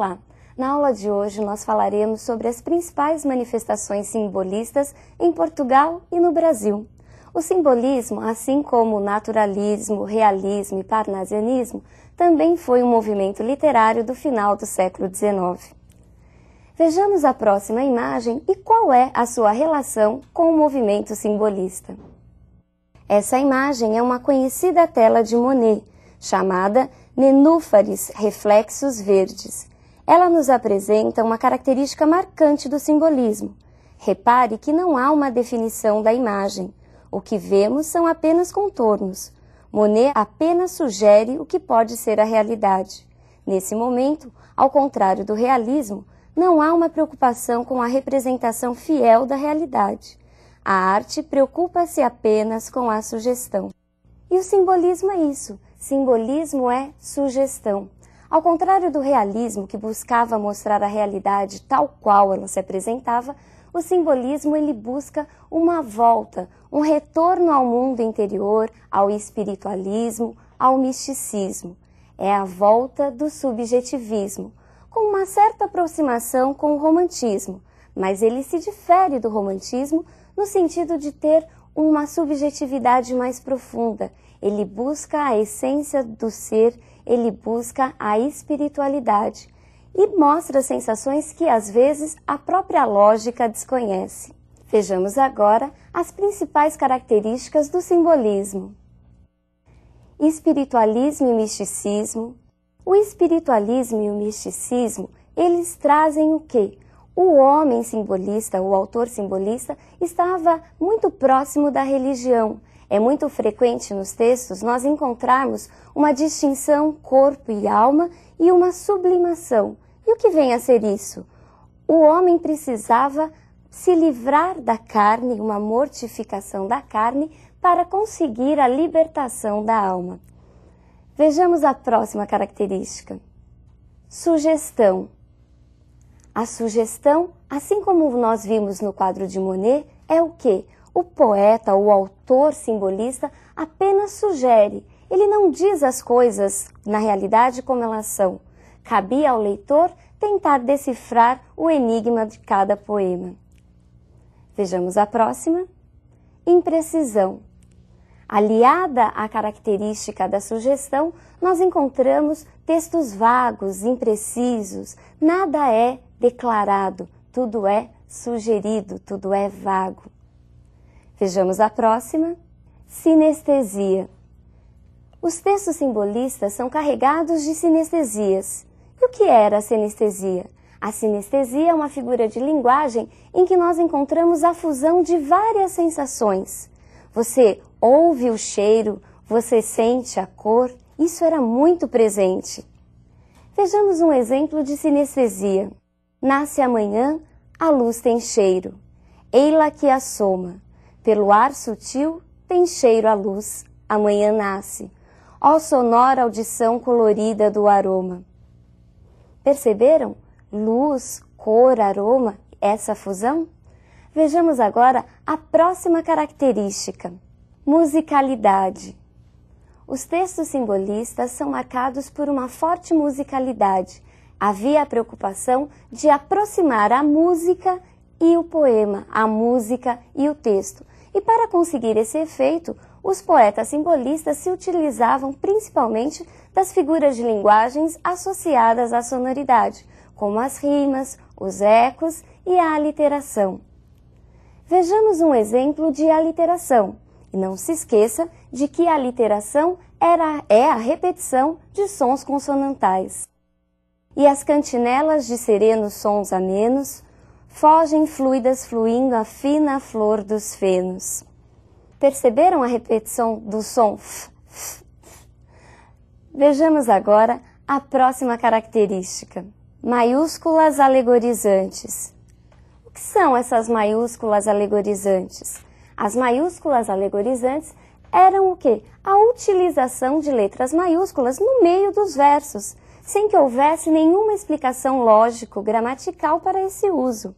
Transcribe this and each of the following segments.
Olá! Na aula de hoje nós falaremos sobre as principais manifestações simbolistas em Portugal e no Brasil. O simbolismo, assim como o naturalismo, realismo e parnasianismo, também foi um movimento literário do final do século XIX. Vejamos a próxima imagem e qual é a sua relação com o movimento simbolista. Essa imagem é uma conhecida tela de Monet, chamada Nenúfares Reflexos Verdes. Ela nos apresenta uma característica marcante do simbolismo. Repare que não há uma definição da imagem. O que vemos são apenas contornos. Monet apenas sugere o que pode ser a realidade. Nesse momento, ao contrário do realismo, não há uma preocupação com a representação fiel da realidade. A arte preocupa-se apenas com a sugestão. E o simbolismo é isso. Simbolismo é sugestão. Ao contrário do realismo, que buscava mostrar a realidade tal qual ela se apresentava, o simbolismo ele busca uma volta, um retorno ao mundo interior, ao espiritualismo, ao misticismo. É a volta do subjetivismo, com uma certa aproximação com o romantismo, mas ele se difere do romantismo no sentido de ter uma subjetividade mais profunda. Ele busca a essência do ser, ele busca a espiritualidade e mostra sensações que às vezes a própria lógica desconhece. Vejamos agora as principais características do simbolismo. Espiritualismo e misticismo. O espiritualismo e o misticismo, eles trazem o quê? O homem simbolista, o autor simbolista, estava muito próximo da religião. É muito frequente nos textos nós encontrarmos uma distinção corpo e alma e uma sublimação. E o que vem a ser isso? O homem precisava se livrar da carne, uma mortificação da carne, para conseguir a libertação da alma. Vejamos a próxima característica. Sugestão. A sugestão, assim como nós vimos no quadro de Monet, é o quê? O poeta, o autor simbolista, apenas sugere. Ele não diz as coisas, na realidade, como elas são. Cabia ao leitor tentar decifrar o enigma de cada poema. Vejamos a próxima. Imprecisão. Aliada à característica da sugestão, nós encontramos textos vagos, imprecisos. Nada é declarado, tudo é sugerido, tudo é vago. Vejamos a próxima. Sinestesia. Os textos simbolistas são carregados de sinestesias. E o que era a sinestesia? A sinestesia é uma figura de linguagem em que nós encontramos a fusão de várias sensações. Você ouve o cheiro, você sente a cor, isso era muito presente. Vejamos um exemplo de sinestesia. Nasce amanhã, a luz tem cheiro. Ei-la que assoma. Pelo ar sutil tem cheiro a luz, amanhã nasce. Ó sonora audição colorida do aroma. Perceberam? Luz, cor, aroma, essa fusão? Vejamos agora a próxima característica. Musicalidade. Os textos simbolistas são marcados por uma forte musicalidade. Havia a preocupação de aproximar a música e o poema, a música e o texto. E para conseguir esse efeito, os poetas simbolistas se utilizavam principalmente das figuras de linguagens associadas à sonoridade, como as rimas, os ecos e a aliteração. Vejamos um exemplo de aliteração. E não se esqueça de que a aliteração é a repetição de sons consonantais. E as cantinelas de serenos sons amenos fogem fluidas fluindo a fina flor dos fenos. Perceberam a repetição do som f, f, f? Vejamos agora a próxima característica. Maiúsculas alegorizantes. O que são essas maiúsculas alegorizantes? As maiúsculas alegorizantes eram o quê? A utilização de letras maiúsculas no meio dos versos, sem que houvesse nenhuma explicação lógico-gramatical para esse uso.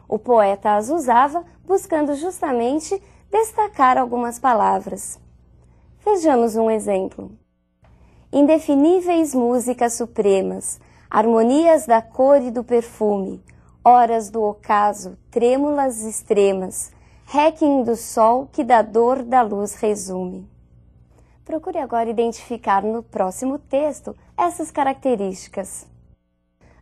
O poeta as usava buscando justamente destacar algumas palavras. Vejamos um exemplo. Indefiníveis músicas supremas, harmonias da cor e do perfume, horas do ocaso, trêmulas extremas, réquiem do sol que da dor da luz resume. Procure agora identificar no próximo texto essas características.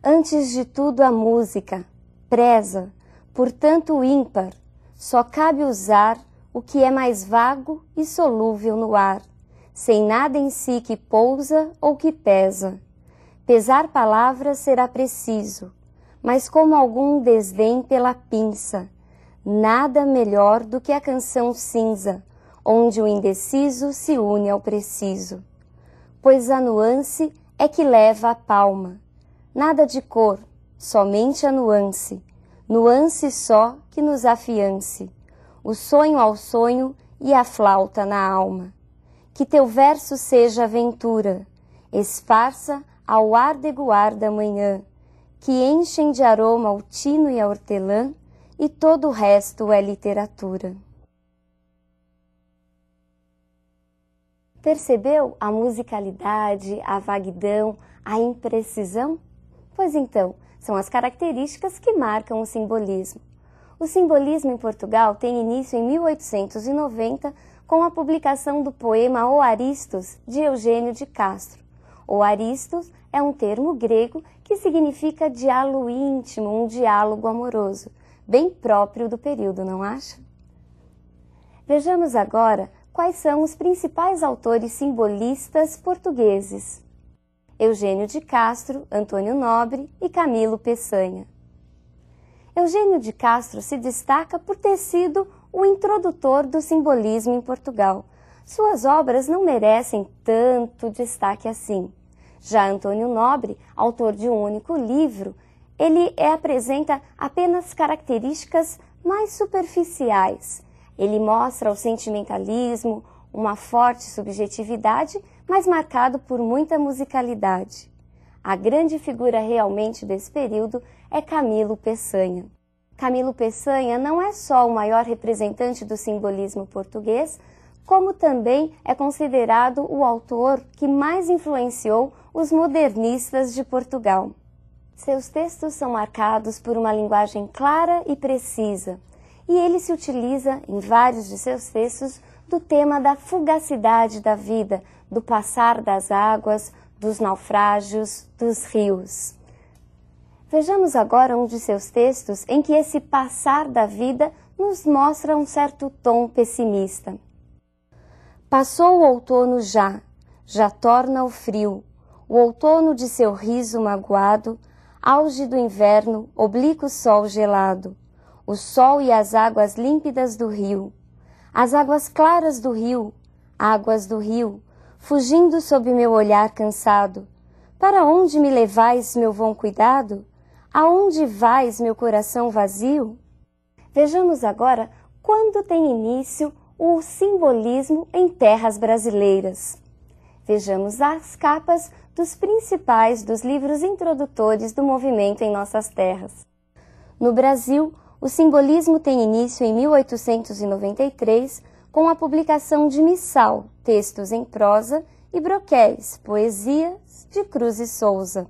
Antes de tudo a música, preza, portanto ímpar, só cabe usar o que é mais vago e solúvel no ar, sem nada em si que pousa ou que pesa. Pesar palavras será preciso, mas como algum desdém pela pinça, nada melhor do que a canção cinza, onde o indeciso se une ao preciso. Pois a nuance é que leva a palma, nada de cor, somente a nuance, nuance só que nos afiance, o sonho ao sonho e a flauta na alma. Que teu verso seja aventura, esparsa ao ardegoar da manhã, que enchem de aroma o tino e a hortelã, e todo o resto é literatura. Percebeu a musicalidade, a vaguidão, a imprecisão? Pois então, são as características que marcam o simbolismo. O simbolismo em Portugal tem início em 1890 com a publicação do poema O Aristos, de Eugênio de Castro. O Aristos é um termo grego que significa diálogo íntimo, um diálogo amoroso, bem próprio do período, não acha? Vejamos agora quais são os principais autores simbolistas portugueses: Eugênio de Castro, Antônio Nobre e Camilo Peçanha. Eugênio de Castro se destaca por ter sido o introdutor do simbolismo em Portugal. Suas obras não merecem tanto destaque assim. Já Antônio Nobre, autor de um único livro, ele apresenta apenas características mais superficiais. Ele mostra o sentimentalismo, uma forte subjetividade, mas marcado por muita musicalidade. A grande figura realmente desse período é Camilo Peçanha. Camilo Peçanha não é só o maior representante do simbolismo português, como também é considerado o autor que mais influenciou os modernistas de Portugal. Seus textos são marcados por uma linguagem clara e precisa, e ele se utiliza, em vários de seus textos, do tema da fugacidade da vida, do passar das águas, dos naufrágios, dos rios. Vejamos agora um de seus textos em que esse passar da vida nos mostra um certo tom pessimista. Passou o outono já torna o frio, o outono de seu riso magoado, auge do inverno, oblíquo sol gelado, o sol e as águas límpidas do rio, as águas claras do rio, águas do rio, fugindo sob meu olhar cansado. Para onde me levais, meu vão cuidado? Aonde vais, meu coração vazio? Vejamos agora quando tem início o simbolismo em terras brasileiras. Vejamos as capas dos principais dos livros introdutores do movimento em nossas terras. No Brasil, o simbolismo tem início em 1893 com a publicação de Missal, textos em prosa, e Broquéis, poesias, de Cruz e Souza.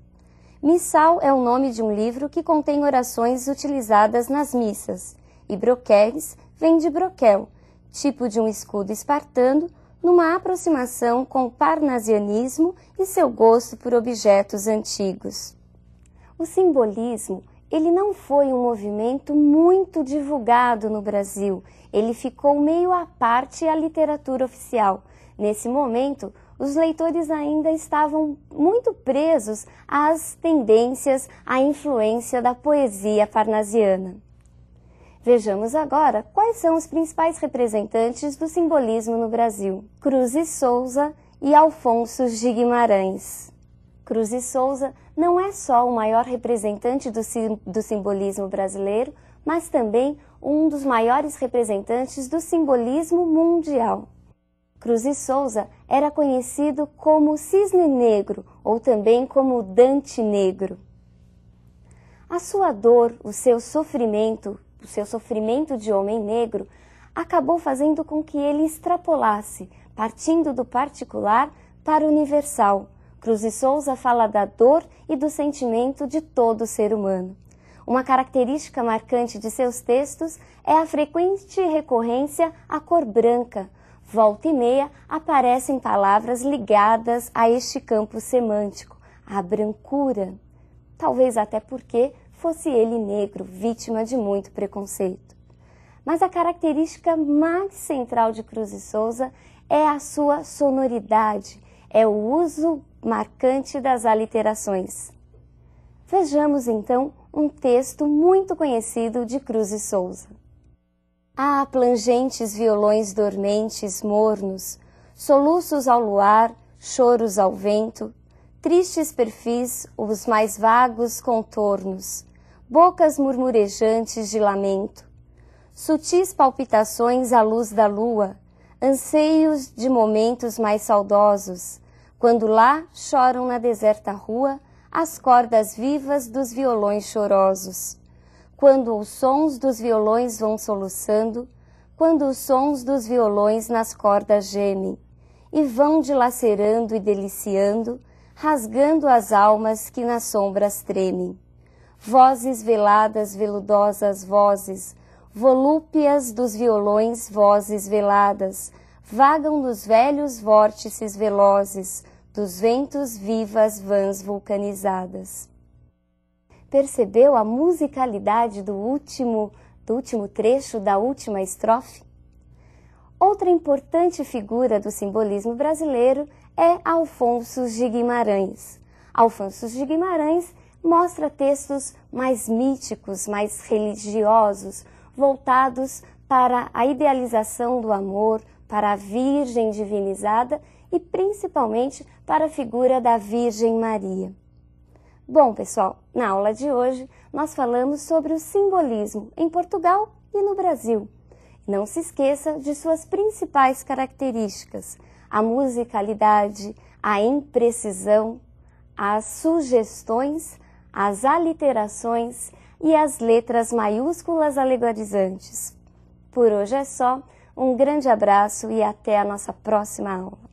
Missal é o nome de um livro que contém orações utilizadas nas missas, e Broquéis vem de broquel, tipo de um escudo espartano, numa aproximação com o parnasianismo e seu gosto por objetos antigos. O simbolismo, ele não foi um movimento muito divulgado no Brasil, ele ficou meio à parte à literatura oficial. Nesse momento, os leitores ainda estavam muito presos às tendências, à influência da poesia parnasiana. Vejamos agora quais são os principais representantes do simbolismo no Brasil. Cruz e Souza e Alfonso de Guimarães. Cruz e Souza não é só o maior representante do simbolismo brasileiro, mas também um dos maiores representantes do simbolismo mundial. Cruz e Souza era conhecido como Cisne Negro ou também como Dante Negro. A sua dor, o seu sofrimento de homem negro, acabou fazendo com que ele extrapolasse, partindo do particular para o universal, Cruz e Souza fala da dor e do sentimento de todo ser humano. Uma característica marcante de seus textos é a frequente recorrência à cor branca. Volta e meia aparecem palavras ligadas a este campo semântico, a brancura. Talvez até porque fosse ele negro, vítima de muito preconceito. Mas a característica mais central de Cruz e Souza é a sua sonoridade, é o uso marcante das aliterações. Vejamos então um texto muito conhecido de Cruz e Souza. Ah, plangentes violões dormentes, mornos, soluços ao luar, choros ao vento, tristes perfis, os mais vagos contornos, bocas murmurejantes de lamento, sutis palpitações à luz da lua, anseios de momentos mais saudosos, quando lá choram na deserta rua as cordas vivas dos violões chorosos, quando os sons dos violões vão soluçando, quando os sons dos violões nas cordas gemem, e vão dilacerando e deliciando, rasgando as almas que nas sombras tremem. Vozes veladas, veludosas vozes, volúpias dos violões, vozes veladas, vagam nos velhos vórtices velozes, dos ventos vivas vãs vulcanizadas. Percebeu a musicalidade do último trecho da última estrofe? Outra importante figura do simbolismo brasileiro é Alfonso de Guimarães. Alfonso de Guimarães mostra textos mais míticos, mais religiosos, voltados para a idealização do amor, para a Virgem divinizada e principalmente para a figura da Virgem Maria. Bom, pessoal, na aula de hoje nós falamos sobre o simbolismo em Portugal e no Brasil. Não se esqueça de suas principais características: a musicalidade, a imprecisão, as sugestões, as aliterações e as letras maiúsculas alegorizantes. Por hoje é só, um grande abraço e até a nossa próxima aula.